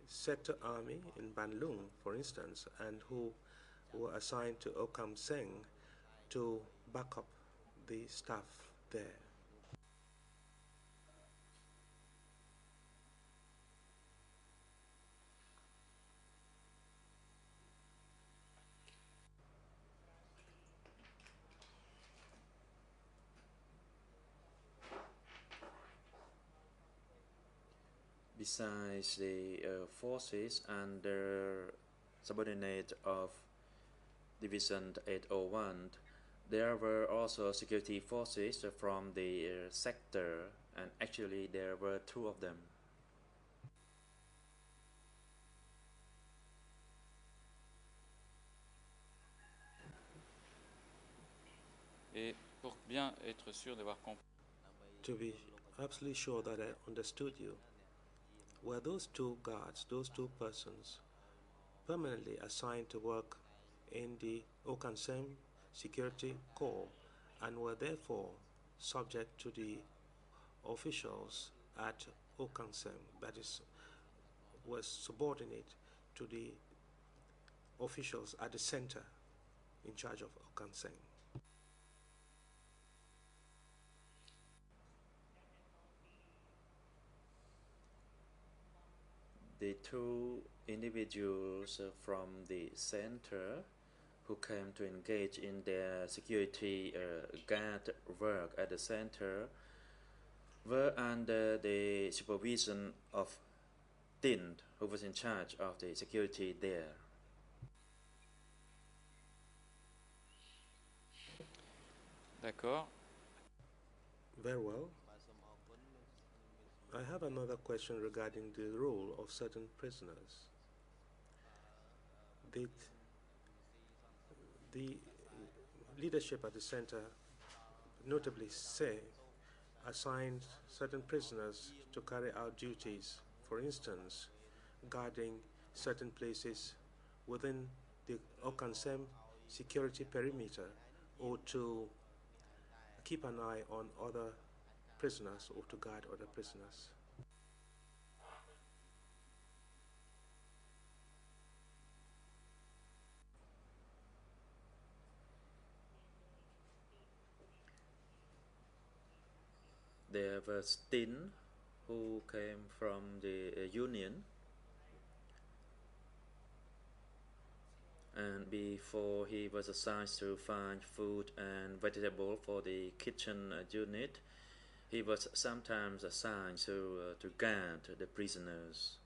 sector army in Banlung, for instance, and who were assigned to Okam Seng to back up the staff there. Besides the forces under subordinate of Division 801, there were also security forces from the sector, and actually there were two of them. Et pour bien être sûr d'avoir compris. To be absolutely sure that I understood you, were those two guards, those two persons, permanently assigned to work in the Okansem Security Corps and were therefore subject to the officials at Okansem, that is, was subordinate to the officials at the center in charge of Okansem. The two individuals from the center who came to engage in their security guard work at the center were under the supervision of Tin, who was in charge of the security there. D'accord. Very well. I have another question regarding the role of certain prisoners. Did the leadership at the center notably say assigned certain prisoners to carry out duties, for instance, guarding certain places within the Okansem security perimeter, or to keep an eye on other prisoners or to guard other prisoners? There was Tin, who came from the union, and before he was assigned to find food and vegetable for the kitchen unit, he was sometimes assigned to guard the prisoners.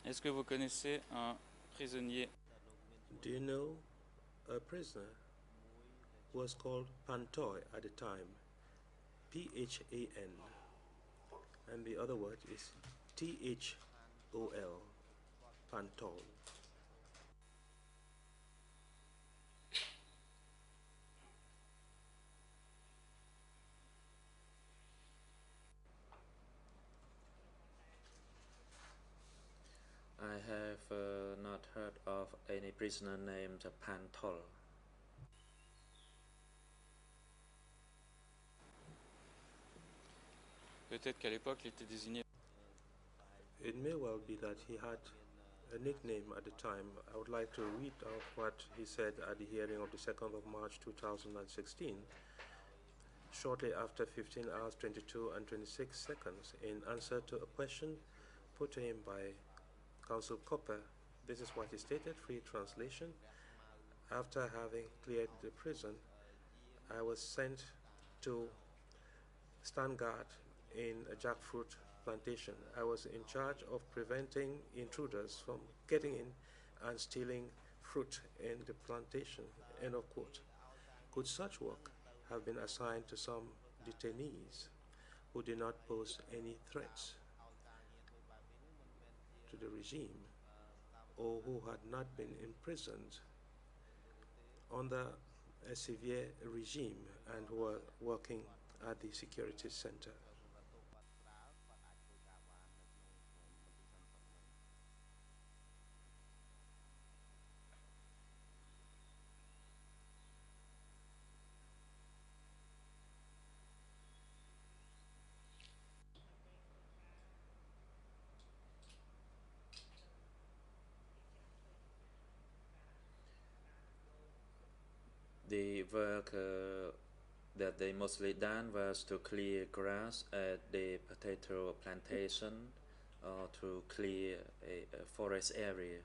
Est-ce que vous connaissez un prisonnier? Do you know a prisoner who was called Pantoy at the time? P-H-A-N. And the other word is T-H-O-L. Pantol. I have not heard of any prisoner named Pantol. Peut-être qu'à l'époque, il était désigné. It may well be that he had a nickname at the time. I would like to read out what he said at the hearing of the 2nd of March 2016, shortly after 15 hours 22 and 26 seconds, in answer to a question put to him by Counsel Copper. This is what he stated, free translation. After having cleared the prison, I was sent to stand guard in a jackfruit plantation. I was in charge of preventing intruders from getting in and stealing fruit in the plantation, end of quote. Could such work have been assigned to some detainees who did not pose any threats to the regime, or who had not been imprisoned under a severe regime and who were working at the security center? The work that they mostly done was to clear grass at the potato plantation or to clear a forest area.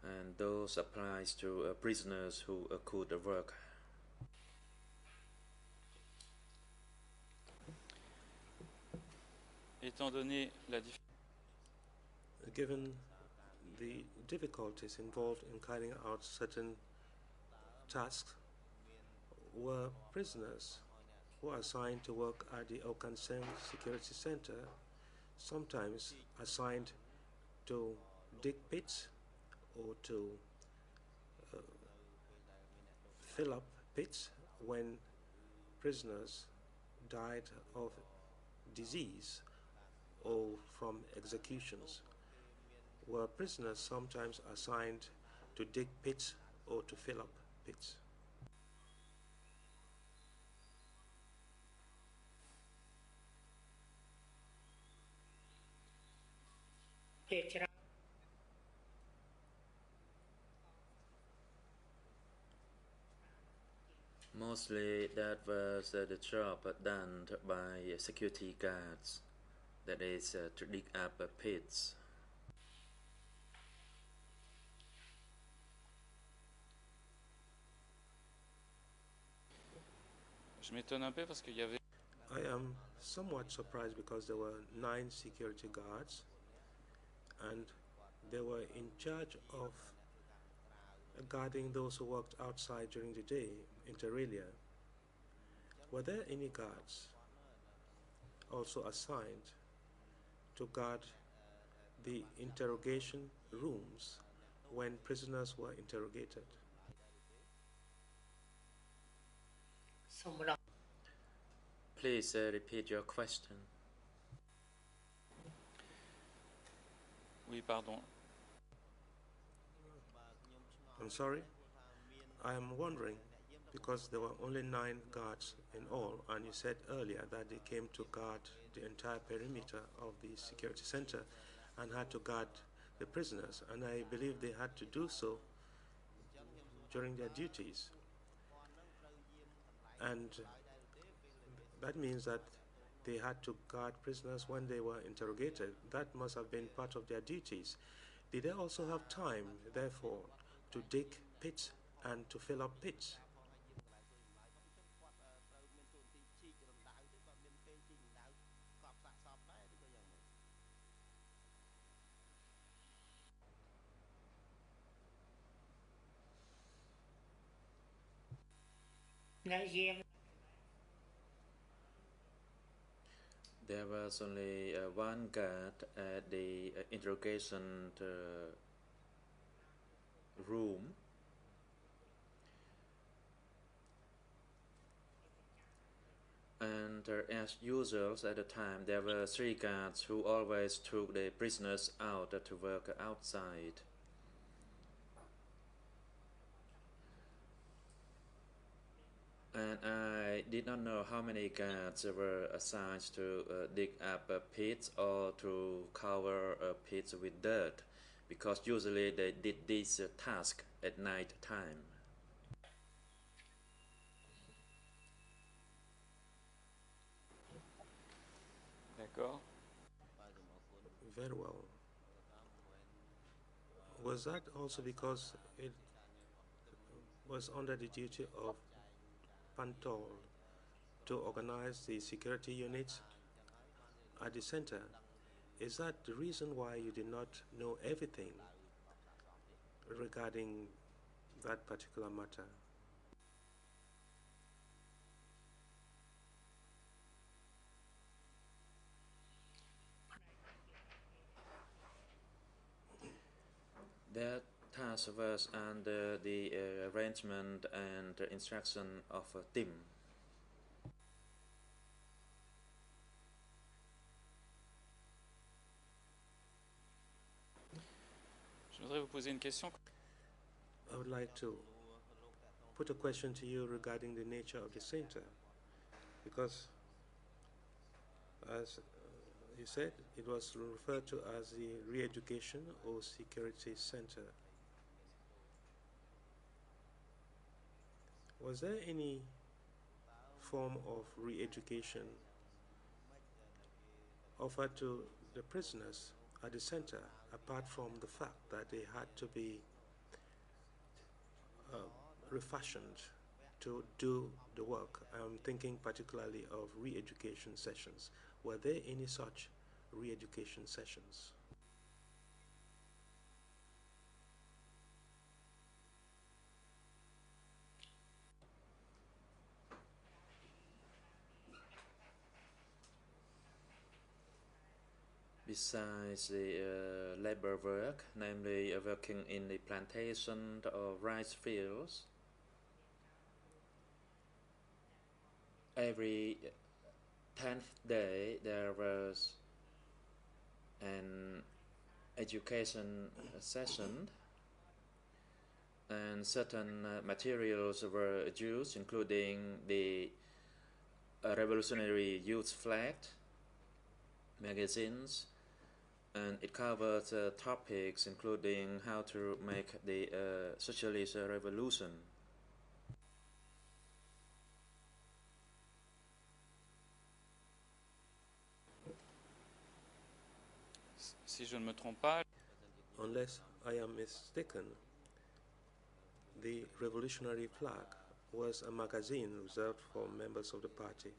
And those applies to prisoners who could work. Étant donné la Given the difficulties involved in carrying out certain tasks, were prisoners who are assigned to work at the Okanseng Security Center sometimes assigned to dig pits or to fill up pits when prisoners died of disease or from executions. Were prisoners sometimes assigned to dig pits or to fill up pits? Mostly that was the job done by security guards, that is to dig up pits. Je m'étonne un peu parce qu'il y avait I am somewhat surprised because there were 9 security guards and they were in charge of guarding those who worked outside during the day, inter alia. Were there any guards also assigned to guard the interrogation rooms when prisoners were interrogated? Please repeat your question. Oui, pardon. I'm sorry? I am wondering because there were only 9 guards in all, and you said earlier that they came to guard the entire perimeter of the security center and had to guard the prisoners, and I believe they had to do so during their duties. And that means that they had to guard prisoners when they were interrogated. That must have been part of their duties. Did they also have time, therefore, to dig pits and to fill up pits? There was only one guard at the interrogation room. And as usual at the time, there were 3 guards who always took the prisoners out to work outside. And I did not know how many guards were assigned to dig up pits or to cover pits with dirt, because usually they did this task at night time. D'accord. Very well. Was that also because it was under the duty of Pantol to organize the security units at the center? Is that the reason why you did not know everything regarding that particular matter? That task was under the arrangement and instruction of Tim. Je voudrais vous poser une question. I would like to put a question to you regarding the nature of the center, because as you said, it was referred to as the re-education or security center. Was there any form of re-education offered to the prisoners at the center, apart from the fact that they had to be refashioned to do the work? I'm thinking particularly of re-education sessions. Were there any such re-education sessions? Besides the labor work, namely working in the plantation or rice fields, every 10th day there was an education session, and certain materials were used, including the Revolutionary Youth Flag magazines, and it covers topics including how to make the socialist revolution. Si je ne me trompe pas, Unless I am mistaken, the Revolutionary Flag was a magazine reserved for members of the party.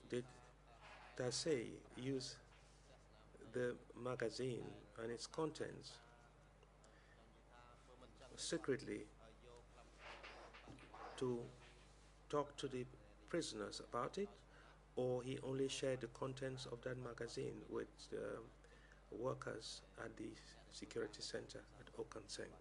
Did Tassay use the magazine and its contents secretly to talk to the prisoners about it, or he only shared the contents of that magazine with the workers at the security center at Okanseng?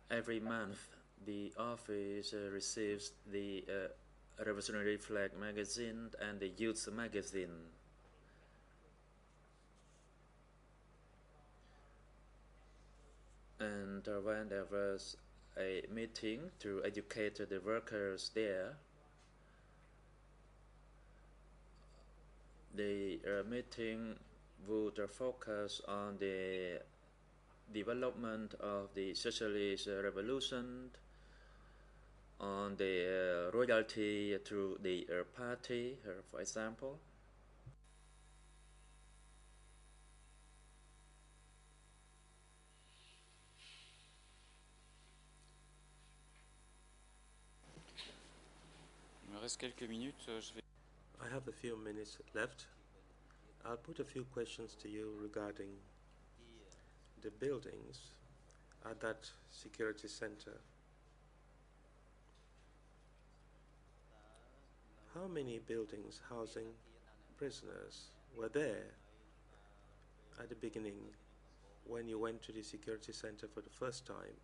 Every month, the office receives the Revolutionary Flag magazine and the Youth magazine. And when there was a meeting to educate the workers there, the meeting would focus on the development of the socialist revolution, on the royalty to the party, for example. il me reste quelques minutes. Je vais... I have a few minutes left. I'll put a few questions to you regarding the buildings at that security center. How many buildings housing prisoners were there at the beginning when you went to the security center for the first time?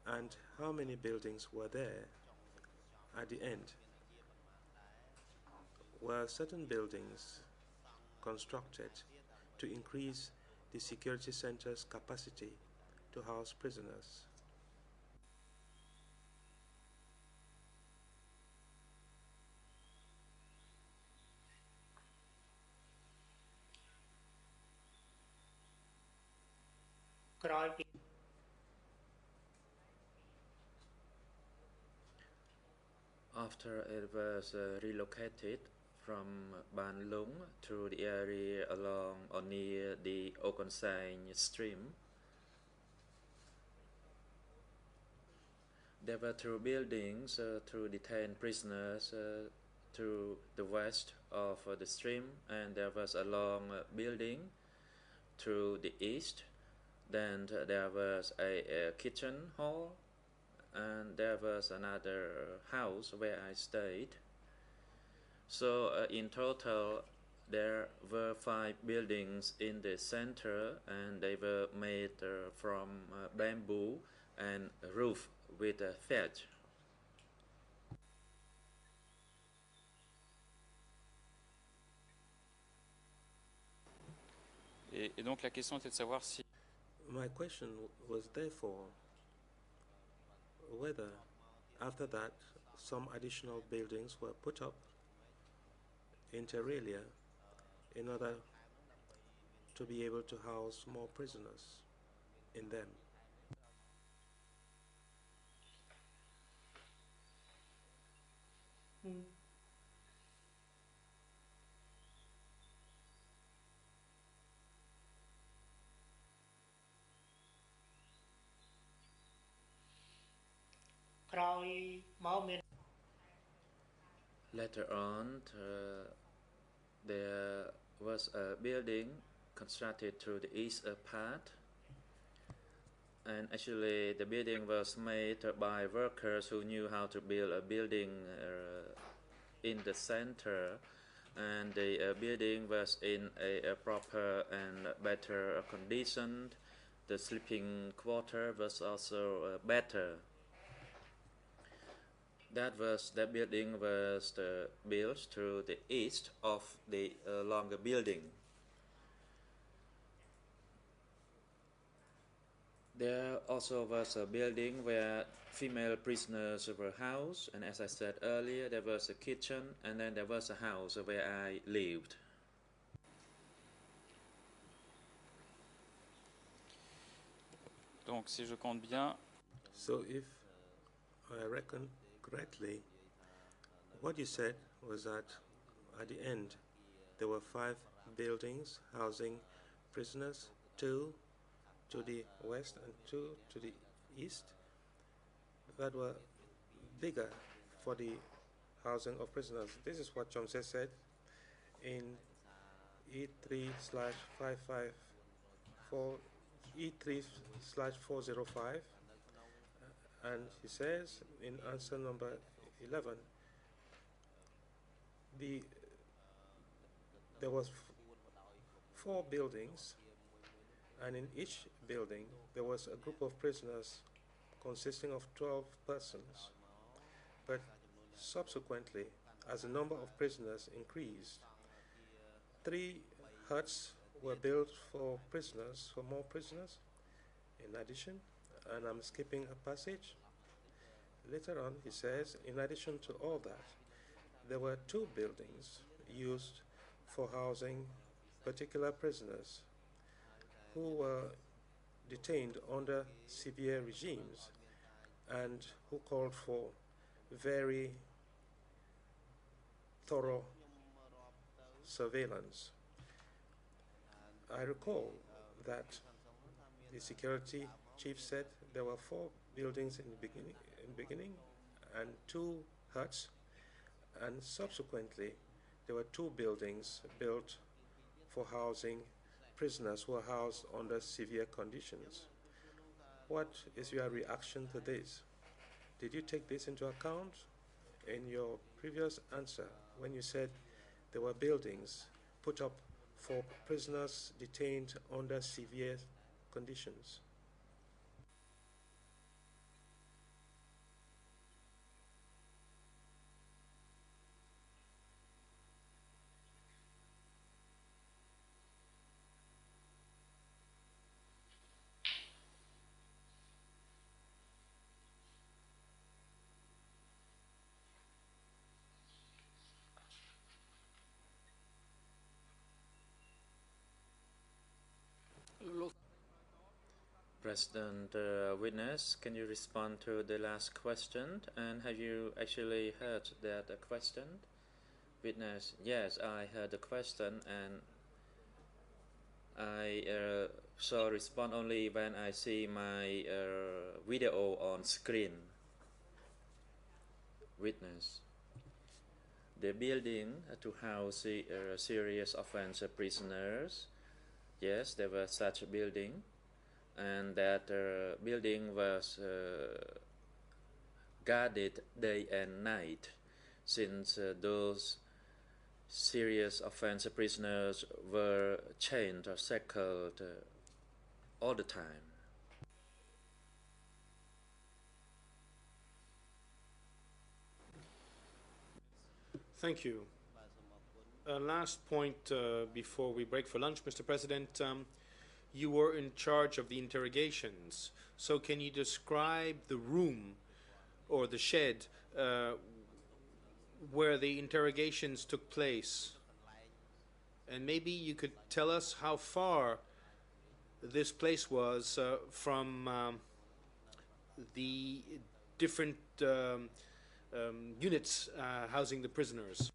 And how many buildings were there at the end? Were certain buildings constructed to increase the security center's capacity to house prisoners? After it was relocated from Ban Lung to the area along or near the Okansang stream, there were two buildings to detain prisoners to the west of the stream, and there was a long building to the east. Then there was a kitchen hall, and there was another house where I stayed. So in total, there were 5 buildings in the center, and they were made from bamboo and roof with thatch. Et donc la question était de savoir si... My question was therefore whether after that some additional buildings were put up inter alia in order to be able to house more prisoners in them. Later on, there was a building constructed to the east part, and actually the building was made by workers who knew how to build a building in the center, and the building was in a proper and better condition. The sleeping quarter was also better. That building was built to the east of the longer building. There also was a building where female prisoners were housed, and as I said earlier, there was a kitchen, and then there was a house where I lived. Donc si je compte bien... So if I reckon correctly, what you said was that at the end there were 5 buildings housing prisoners, 2 to the west and 2 to the east, that were bigger for the housing of prisoners. This is what Chomse said in E3/405, and he says in answer number 11, there was 4 buildings, and in each building there was a group of prisoners consisting of 12 persons. But subsequently, as the number of prisoners increased, 3 huts were built for prisoners, for more prisoners in addition, and I'm skipping a passage. Later on, he says, in addition to all that, there were 2 buildings used for housing particular prisoners who were detained under severe regimes and who called for very thorough surveillance. I recall that the security chief said there were 4 buildings in the beginning and 2 huts, and subsequently there were 2 buildings built for housing prisoners who were housed under severe conditions. What is your reaction to this? Did you take this into account in your previous answer when you said there were buildings put up for prisoners detained under severe conditions? President Witness, can you respond to the last question? And have you actually heard that question? Witness, yes, I heard the question, and I shall respond only when I see my video on screen. Witness, the building to house serious offense prisoners, yes, there was such a building, and that building was guarded day and night, since those serious offense prisoners were chained or shackled all the time. Thank you. last point before we break for lunch, Mr. President. You were in charge of the interrogations. So can you describe the room or the shed where the interrogations took place? And maybe you could tell us how far this place was from the different units housing the prisoners.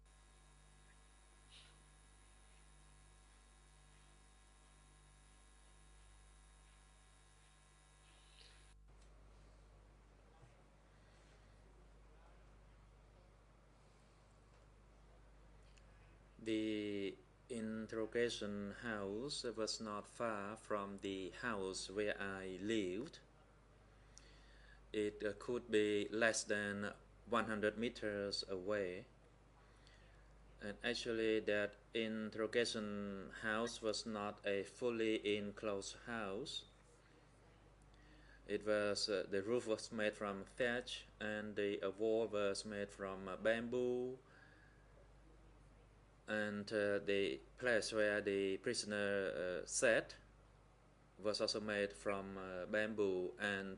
The interrogation house was not far from the house where I lived. It could be less than 100 meters away. And actually that interrogation house was not a fully enclosed house. It was, the roof was made from thatch and the wall was made from bamboo, and the place where the prisoner sat was also made from bamboo, and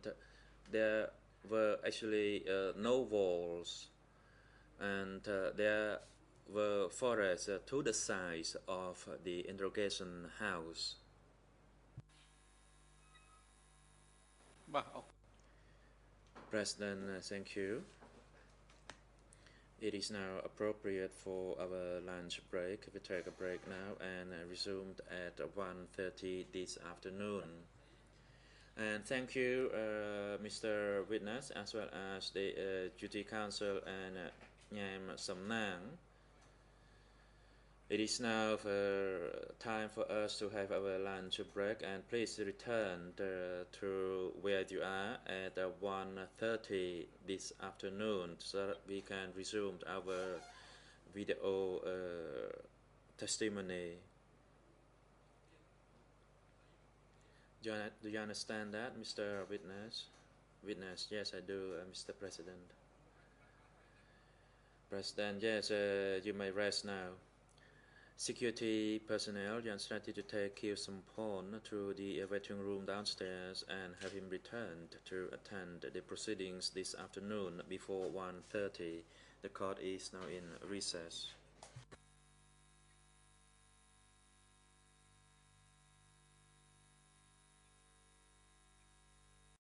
there were actually no walls, and there were forests to the sides of the interrogation house. President, thank you. It is now appropriate for our lunch break. We take a break now and resumed at 1:30 this afternoon. And thank you, Mr. Witness, as well as the Duty Counsel and Nyam Samnang. It is now time for us to have our lunch break, and please return to where you are at 1:30 this afternoon so that we can resume our video testimony. Do you understand that, Mr. Witness? Witness, yes, I do, Mr. President. President, yes, you may rest now. Security personnel instructed to take Kyo Sampon to the waiting room downstairs and have him returned to attend the proceedings this afternoon before 1:30. The court is now in recess.